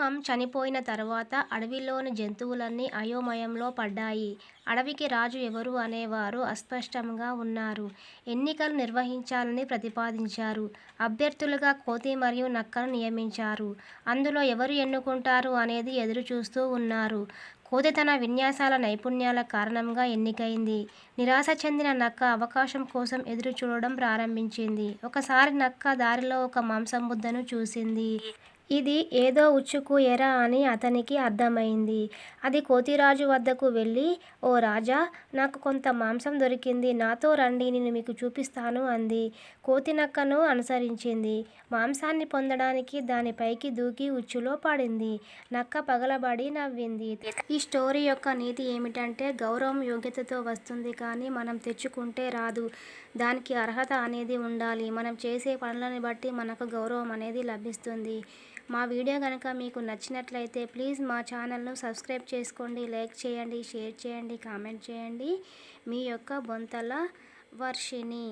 సింహం చనిపోయిన తర్వాత అడవిలోని జంతువులన్నీ అయోమయంలో పడ్డాయి. అడవికి రాజు ఎవరు అనేవారు అస్పష్టంగా ఉన్నారు. ఎన్నికలు నిర్వహించాలని ప్రతిపాదించారు. అభ్యర్థులుగా కోతి మరియు నక్కను నియమించారు. అందులో ఎవరు ఎన్నుకుంటారు అనేది ఎదురు చూస్తూ ఉన్నారు. కోతి తన విన్యాసాల నైపుణ్యాల కారణంగా ఎన్నికైంది. నిరాశ చెందిన నక్క అవకాశం కోసం ఎదురు చూడడం ప్రారంభించింది. ఒకసారి నక్క దారిలో ఒక మాంసం ముద్దను చూసింది. ఇది ఏదో ఉచ్చుకు ఎర అని అతనికి అర్థమైంది. అది కోతిరాజు వద్దకు వెళ్ళి, ఓ రాజా, నాకు కొంత మాంసం దొరికింది, నాతో రండి, నేను మీకు చూపిస్తాను అంది. కోతి నక్కను అనుసరించింది. మాంసాన్ని పొందడానికి దానిపైకి దూకి ఉచ్చులో పడింది. నక్క పగలబడి నవ్వింది. ఈ స్టోరీ యొక్క నీతి ఏమిటంటే, గౌరవం యోగ్యతతో వస్తుంది కానీ మనం తెచ్చుకుంటే రాదు. దానికి అర్హత అనేది ఉండాలి. మనం చేసే పనులని బట్టి మనకు గౌరవం అనేది లభిస్తుంది. మా వీడియో కనుక మీకు నచ్చినట్లయితే ప్లీజ్ మా ఛానల్ను సబ్స్క్రైబ్ చేసుకోండి, లైక్ చేయండి, షేర్ చేయండి, కామెంట్ చేయండి. మీ యొక్క బొంతల వర్షిణి.